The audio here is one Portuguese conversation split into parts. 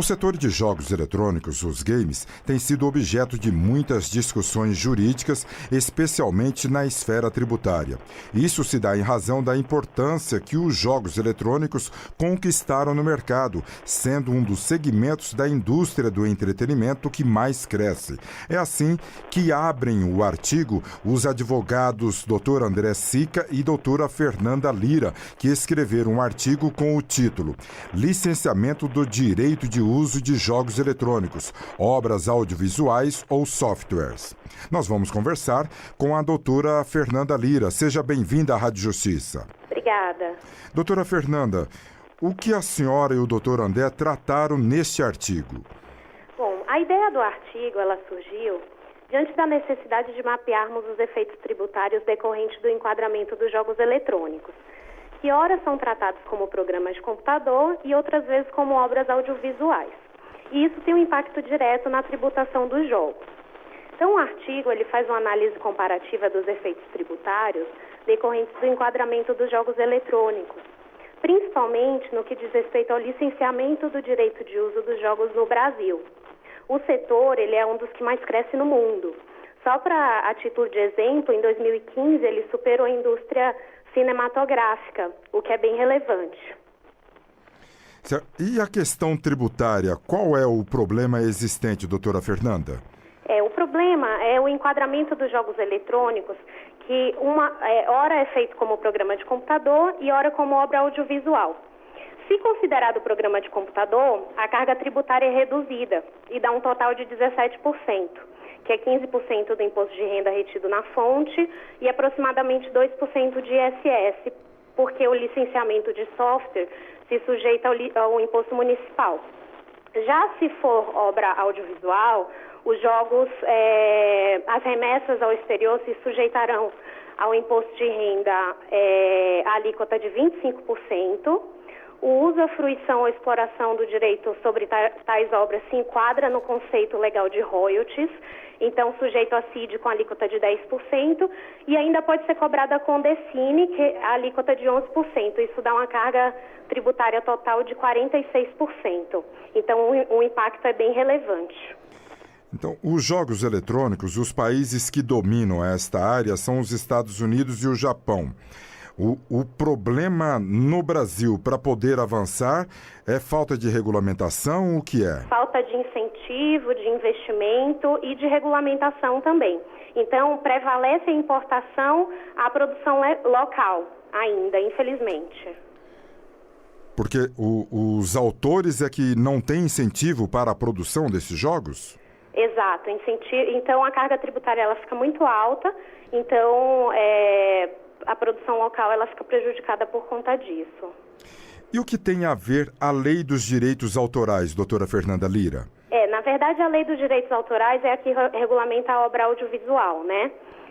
O setor de jogos eletrônicos, os games, tem sido objeto de muitas discussões jurídicas, especialmente na esfera tributária. Isso se dá em razão da importância que os jogos eletrônicos conquistaram no mercado, sendo um dos segmentos da indústria do entretenimento que mais cresce. É assim que abrem o artigo os advogados Dr. André Sica e doutora Fernanda Lira, que escreveram um artigo com o título Licenciamento do Direito de Uso de Jogos Eletrônicos, Obras Audiovisuais ou Softwares. Nós vamos conversar com a doutora Fernanda Lira. Seja bem-vinda à Rádio Justiça. Obrigada. Doutora Fernanda, o que a senhora e o doutor André trataram neste artigo? Bom, a ideia do artigo, ela surgiu diante da necessidade de mapearmos os efeitos tributários decorrentes do enquadramento dos jogos eletrônicos, que ora são tratados como programas de computador e outras vezes como obras audiovisuais. E isso tem um impacto direto na tributação dos jogos. Então, o artigo ele faz uma análise comparativa dos efeitos tributários decorrentes do enquadramento dos jogos eletrônicos, principalmente no que diz respeito ao licenciamento do direito de uso dos jogos no Brasil. O setor ele é um dos que mais cresce no mundo. Só a título de exemplo, em 2015 ele superou a indústria cinematográfica, o que é bem relevante. E a questão tributária, qual é o problema existente, doutora Fernanda? O problema é o enquadramento dos jogos eletrônicos, que ora é feito como programa de computador e ora como obra audiovisual. Se considerado programa de computador, a carga tributária é reduzida e dá um total de 17%. Que é 15% do imposto de renda retido na fonte e aproximadamente 2% de ISS, porque o licenciamento de software se sujeita ao imposto municipal. Já se for obra audiovisual, os jogos, as remessas ao exterior se sujeitarão ao imposto de renda, a alíquota de 25%. O uso, a fruição ou exploração do direito sobre tais obras se enquadra no conceito legal de royalties, então sujeito a CID com alíquota de 10%, e ainda pode ser cobrada com DECINE, que é a alíquota de 11%. Isso dá uma carga tributária total de 46%. Então o impacto é bem relevante. Então, os jogos eletrônicos, os países que dominam esta área são os Estados Unidos e o Japão. O problema no Brasil para poder avançar é falta de regulamentação, o que é? Falta de incentivo, de investimento e de regulamentação também. Então, prevalece a importação à produção local ainda, infelizmente. Porque os autores é que não têm incentivo para a produção desses jogos? Exato. Então, a carga tributária ela fica muito alta, então a produção local ela fica prejudicada por conta disso. E o que tem a ver a Lei dos Direitos Autorais, doutora Fernanda Lira? Na verdade, a Lei dos Direitos Autorais é a que regulamenta a obra audiovisual, né?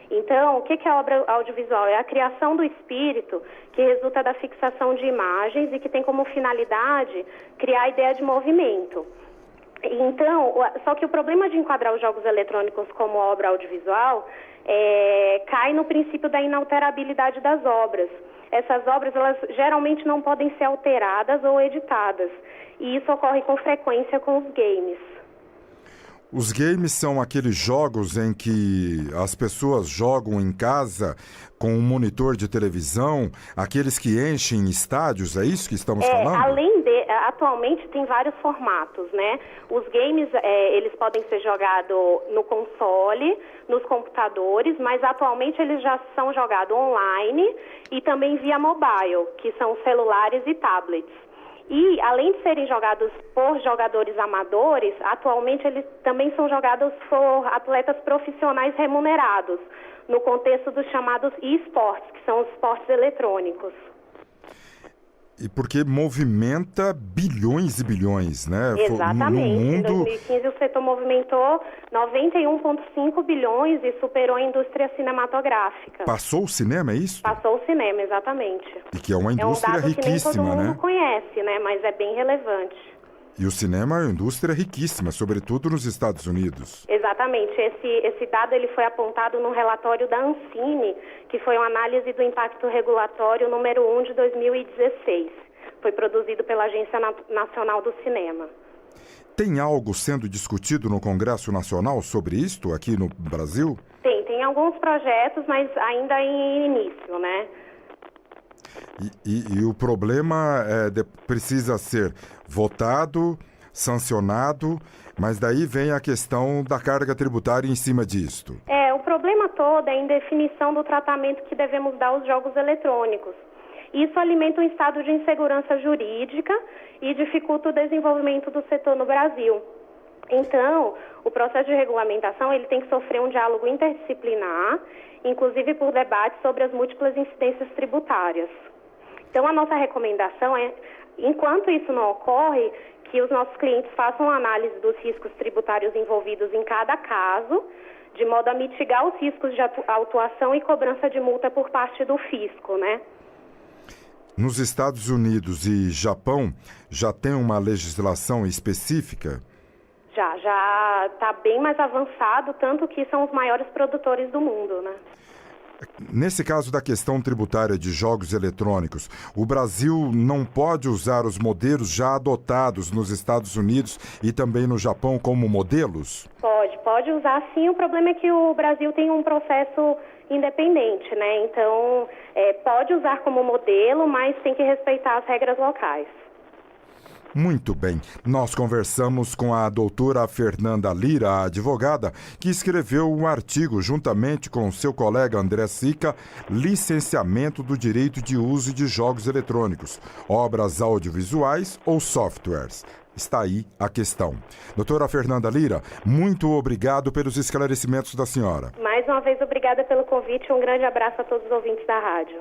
Então, o que é a obra audiovisual? É a criação do espírito que resulta da fixação de imagens e que tem como finalidade criar a ideia de movimento. Então, só que o problema de enquadrar os jogos eletrônicos como obra audiovisual cai no princípio da inalterabilidade das obras. Essas obras, elas geralmente não podem ser alteradas ou editadas. E isso ocorre com frequência com os games. Os games são aqueles jogos em que as pessoas jogam em casa com um monitor de televisão, aqueles que enchem estádios, é isso que estamos falando? Atualmente tem vários formatos, né? Os games, eles podem ser jogados no console, nos computadores, mas atualmente eles já são jogados online e também via mobile, que são celulares e tablets. E, além de serem jogados por jogadores amadores, atualmente eles também são jogados por atletas profissionais remunerados, no contexto dos chamados e-sports, que são os esportes eletrônicos. E porque movimenta bilhões e bilhões, né? Exatamente. No mundo... Em 2015 o setor movimentou 91,5 bilhões e superou a indústria cinematográfica. Passou o cinema, é isso? Passou o cinema, exatamente. E que é uma indústria riquíssima, que nem todo mundo né? conhece, né? Mas é bem relevante. E o cinema é uma indústria riquíssima, sobretudo nos Estados Unidos. Exatamente. Esse dado ele foi apontado no relatório da Ancine, que foi uma análise do impacto regulatório número 1 de 2016. Foi produzido pela Agência Nacional do Cinema. Tem algo sendo discutido no Congresso Nacional sobre isto aqui no Brasil? Tem alguns projetos, mas ainda em início, né? E o problema precisa ser votado, sancionado, mas daí vem a questão da carga tributária em cima disto. O problema todo é a indefinição do tratamento que devemos dar aos jogos eletrônicos. Isso alimenta um estado de insegurança jurídica e dificulta o desenvolvimento do setor no Brasil. Então, o processo de regulamentação ele tem que sofrer um diálogo interdisciplinar, inclusive por debate sobre as múltiplas incidências tributárias. Então, a nossa recomendação é, enquanto isso não ocorre, que os nossos clientes façam análise dos riscos tributários envolvidos em cada caso, de modo a mitigar os riscos de autuação e cobrança de multa por parte do fisco, né? Nos Estados Unidos e Japão, já tem uma legislação específica? Já está bem mais avançado, tanto que são os maiores produtores do mundo, né? Nesse caso da questão tributária de jogos eletrônicos, o Brasil não pode usar os modelos já adotados nos Estados Unidos e também no Japão como modelos? Pode usar sim. O problema é que o Brasil tem um processo independente, né? Então, pode usar como modelo, mas tem que respeitar as regras locais. Muito bem. Nós conversamos com a doutora Fernanda Lira, a advogada, que escreveu um artigo juntamente com seu colega André Sica, Licenciamento do Direito de Uso de Jogos Eletrônicos, Obras Audiovisuais ou Softwares. Está aí a questão. Doutora Fernanda Lira, muito obrigado pelos esclarecimentos da senhora. Mais uma vez, obrigada pelo convite e um grande abraço a todos os ouvintes da rádio.